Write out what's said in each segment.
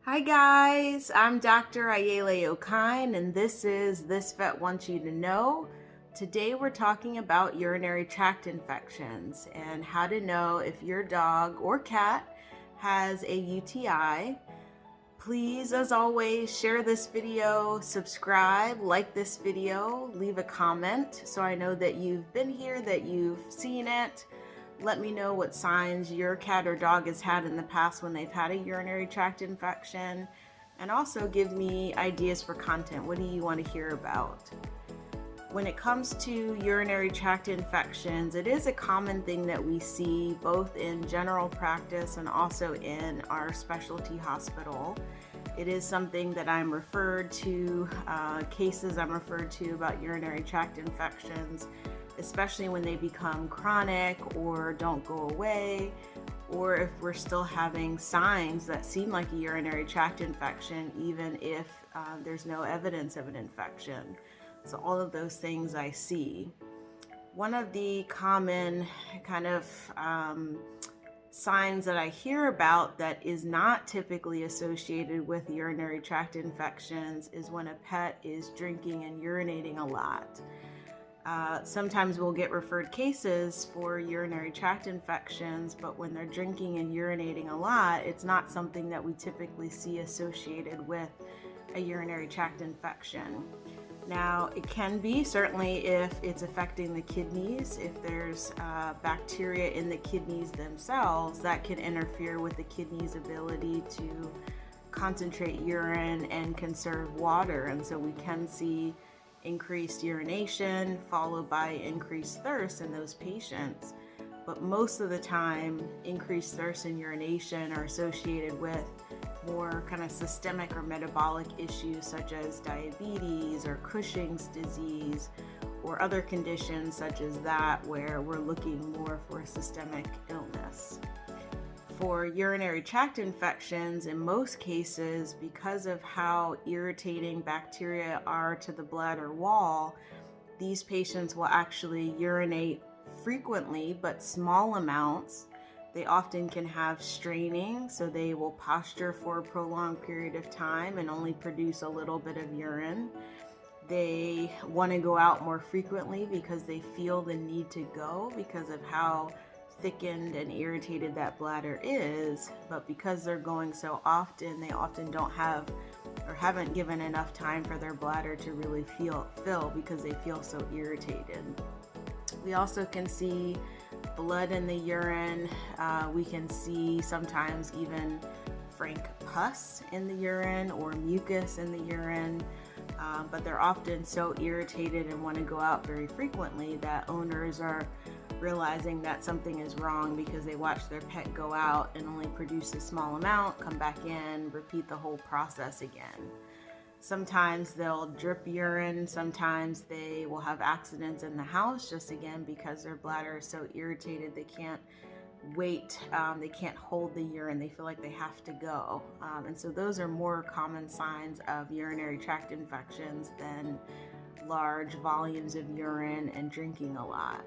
Hi guys, I'm Dr. Ayele Okine and this is This Vet Wants You to Know. Today we're talking about urinary tract infections and how to know if your dog or cat has a UTI. Please, as always, share this video, subscribe, like this video, leave a comment so I know that you've been here, that you've seen it. Let me know what signs your cat or dog has had in the past when they've had a urinary tract infection. And also give me ideas for content. What do you want to hear about? When it comes to urinary tract infections, it is a common thing that we see both in general practice and also in our specialty hospital. It is something that I'm referred to, cases I'm referred to about urinary tract infections, especially when they become chronic or don't go away, or if we're still having signs that seem like a urinary tract infection, even if there's no evidence of an infection. So all of those things I see. One of the common kind of signs that I hear about that is not typically associated with urinary tract infections is when a pet is drinking and urinating a lot. Sometimes we'll get referred cases for urinary tract infections, but when they're drinking and urinating a lot, it's not something that we typically see associated with a urinary tract infection. Now, it can be certainly if it's affecting the kidneys, if there's bacteria in the kidneys themselves that can interfere with the kidney's ability to concentrate urine and conserve water. And so we can see increased urination followed by increased thirst in those patients. But most of the time, increased thirst and urination are associated with more kind of systemic or metabolic issues such as diabetes or Cushing's disease or other conditions such as that where we're looking more for systemic illness. For urinary tract infections, in most cases, because of how irritating bacteria are to the bladder wall, these patients will actually urinate frequently but small amounts. They often can have straining, so they will posture for a prolonged period of time and only produce a little bit of urine. They want to go out more frequently because they feel the need to go because of how thickened and irritated that bladder is, but because they're going so often, they often don't have or haven't given enough time for their bladder to really fill because they feel so irritated. We also can see blood in the urine. We can see sometimes even frank pus in the urine or mucus in the urine, but they're often so irritated and want to go out very frequently that owners are realizing that something is wrong because they watch their pet go out and only produce a small amount, come back in, repeat the whole process again. Sometimes they'll drip urine, sometimes they will have accidents in the house, just again because their bladder is so irritated they can't wait, they can't hold the urine, they feel like they have to go. And so those are more common signs of urinary tract infections than large volumes of urine and drinking a lot.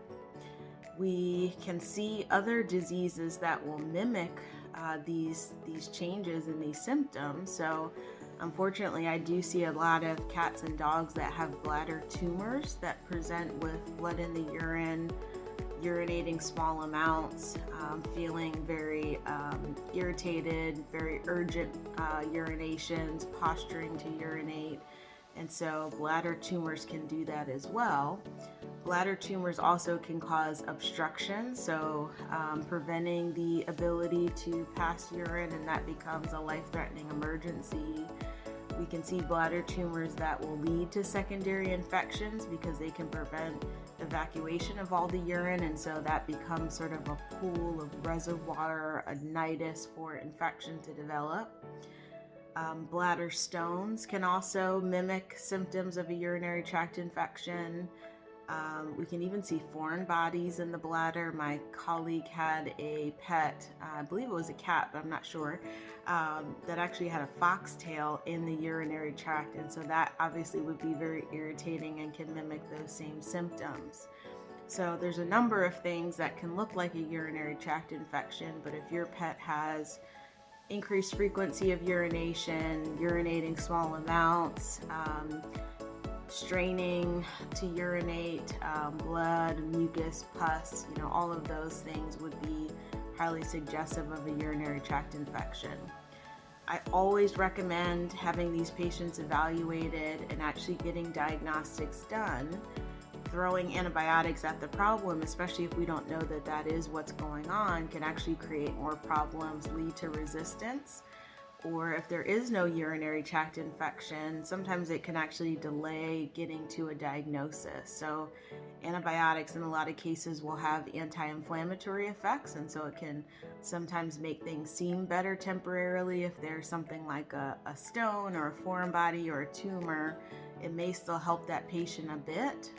We can see other diseases that will mimic these changes in these symptoms. So unfortunately, I do see a lot of cats and dogs that have bladder tumors that present with blood in the urine, urinating small amounts, feeling very irritated, very urgent urinations, posturing to urinate. And so bladder tumors can do that as well. Bladder tumors also can cause obstruction, so preventing the ability to pass urine, and that becomes a life-threatening emergency. We can see bladder tumors that will lead to secondary infections because they can prevent evacuation of all the urine, and so that becomes sort of a pool of reservoir, a nidus for infection to develop. Bladder stones can also mimic symptoms of a urinary tract infection. We can even see foreign bodies in the bladder. My colleague had a pet, I believe it was a cat, but I'm not sure, that actually had a foxtail in the urinary tract, and so that obviously would be very irritating and can mimic those same symptoms. So there's a number of things that can look like a urinary tract infection, but if your pet has increased frequency of urination, urinating small amounts, straining to urinate, blood, mucus, pus, all of those things would be highly suggestive of a urinary tract infection. I always recommend having these patients evaluated and actually getting diagnostics done. Throwing antibiotics at the problem, especially if we don't know that that is what's going on, can actually create more problems, lead to resistance. Or if there is no urinary tract infection, sometimes it can actually delay getting to a diagnosis. So antibiotics in a lot of cases will have anti-inflammatory effects, and so it can sometimes make things seem better temporarily. If there's something like a stone or a foreign body or a tumor, it may still help that patient a bit.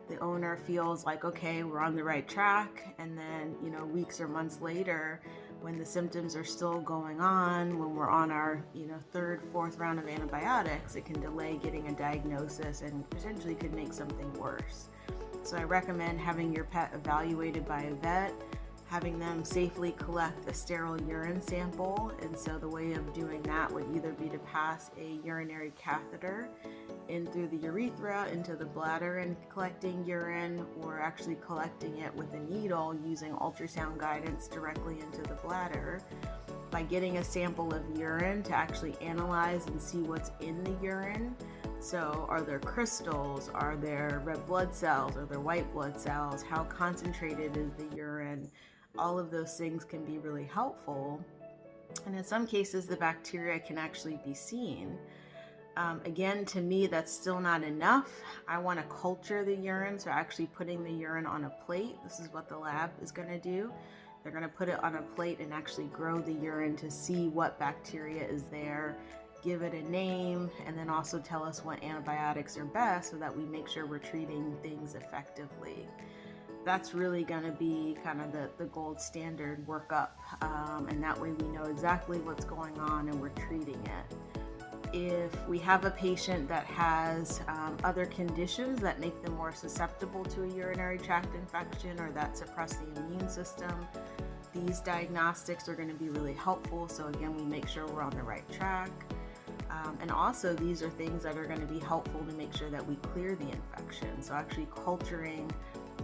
The owner feels like, okay, we're on the right track, and then weeks or months later, when the symptoms are still going on, when we're on our third, fourth round of antibiotics, it can delay getting a diagnosis and potentially could make something worse. So I recommend having your pet evaluated by a vet, having them safely collect a sterile urine sample. And so the way of doing that would either be to pass a urinary catheter in through the urethra into the bladder and collecting urine, or actually collecting it with a needle using ultrasound guidance directly into the bladder. By getting a sample of urine to actually analyze and see what's in the urine. So are there crystals? Are there red blood cells? Are there white blood cells? How concentrated is the urine? All of those things can be really helpful. And in some cases, the bacteria can actually be seen. Again, to me, that's still not enough. I want to culture the urine, so actually putting the urine on a plate. This is what the lab is going to do. They're going to put it on a plate and actually grow the urine to see what bacteria is there, give it a name, and then also tell us what antibiotics are best so that we make sure we're treating things effectively. That's really going to be kind of the gold standard workup, and that way we know exactly what's going on and we're treating it. If we have a patient that has other conditions that make them more susceptible to a urinary tract infection or that suppress the immune system, these diagnostics are going to be really helpful. So again, we make sure we're on the right track. And also these are things that are going to be helpful to make sure that we clear the infection. So actually culturing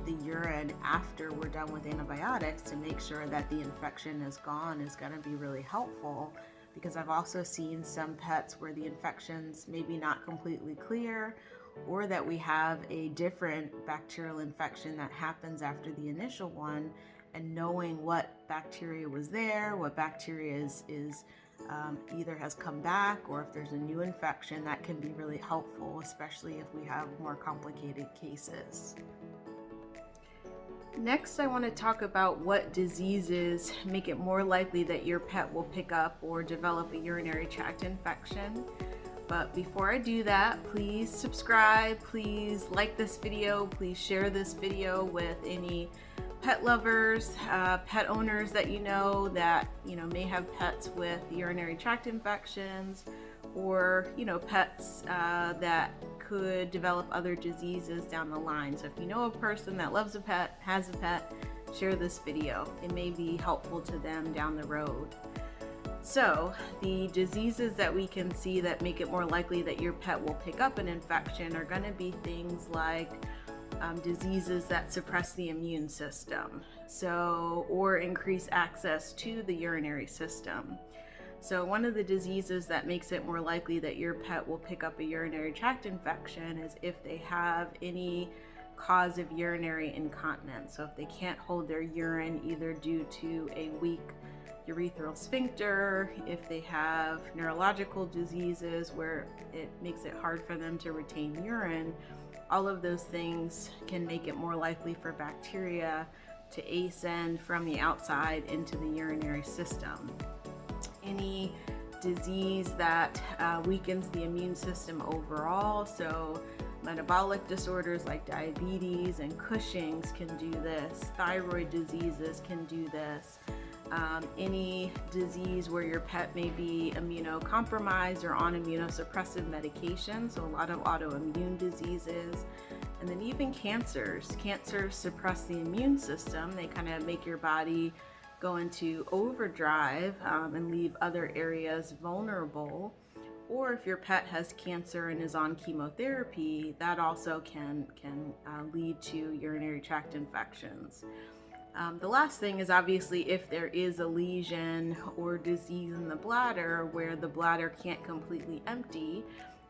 the urine after we're done with antibiotics to make sure that the infection is gone is going to be really helpful. Because I've also seen some pets where the infection's maybe not completely clear, or that we have a different bacterial infection that happens after the initial one, and knowing what bacteria was there, what bacteria is either has come back, or if there's a new infection, that can be really helpful, especially if we have more complicated cases. Next, I want to talk about what diseases make it more likely that your pet will pick up or develop a urinary tract infection. But before I do that, please subscribe, please like this video, please share this video with any pet lovers, pet owners that that may have pets with urinary tract infections, or pets that could develop other diseases down the line. So if you know a person that loves a pet, has a pet, share this video. It may be helpful to them down the road. So the diseases that we can see that make it more likely that your pet will pick up an infection are going to be things like diseases that suppress the immune system, or increase access to the urinary system. So one of the diseases that makes it more likely that your pet will pick up a urinary tract infection is if they have any cause of urinary incontinence. So if they can't hold their urine either due to a weak urethral sphincter, if they have neurological diseases where it makes it hard for them to retain urine, all of those things can make it more likely for bacteria to ascend from the outside into the urinary system. Any disease that weakens the immune system overall, so metabolic disorders like diabetes and Cushing's can do this, thyroid diseases can do this, any disease where your pet may be immunocompromised or on immunosuppressive medication, so a lot of autoimmune diseases, and then even cancers. Cancers suppress the immune system. They kind of make your body go into overdrive and leave other areas vulnerable. Or if your pet has cancer and is on chemotherapy, that also can lead to urinary tract infections. The last thing is obviously if there is a lesion or disease in the bladder where the bladder can't completely empty.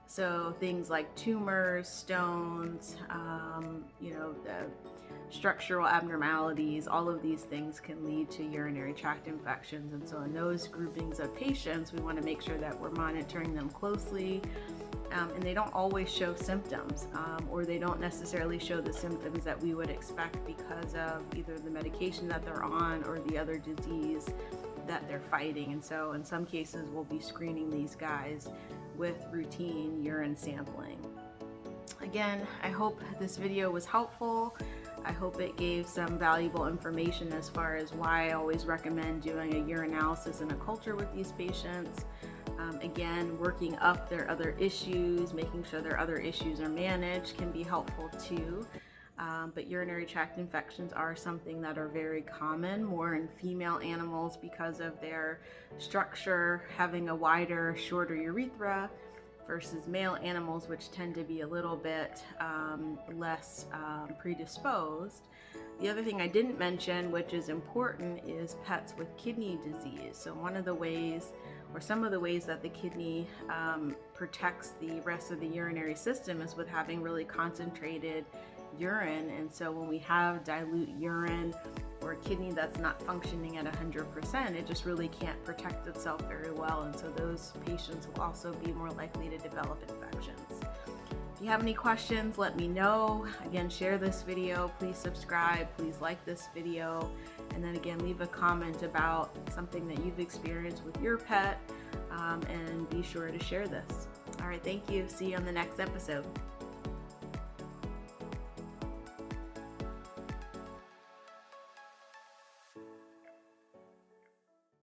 So things like tumors, stones, the structural abnormalities, all of these things can lead to urinary tract infections. And so in those groupings of patients, we want to make sure that we're monitoring them closely. And they don't always show symptoms, or they don't necessarily show the symptoms that we would expect because of either the medication that they're on or the other disease that they're fighting. And so in some cases, we'll be screening these guys with routine urine sampling. Again, I hope this video was helpful. I hope it gave some valuable information as far as why I always recommend doing a urinalysis and a culture with these patients. Again, working up their other issues, making sure their other issues are managed can be helpful too. But urinary tract infections are something that are very common, more in female animals because of their structure, having a wider, shorter urethra, versus male animals, which tend to be a little bit less predisposed. The other thing I didn't mention, which is important, is pets with kidney disease. So one of the ways, or some of the ways that the kidney protects the rest of the urinary system is with having really concentrated urine. And so when we have dilute urine or a kidney that's not functioning at 100%, it just really can't protect itself very well. And so those patients will also be more likely to develop infections. If you have any questions, let me know. Again, share this video, please subscribe, please like this video, and then again, leave a comment about something that you've experienced with your pet, and be sure to share this. All right, thank you. See you on the next episode.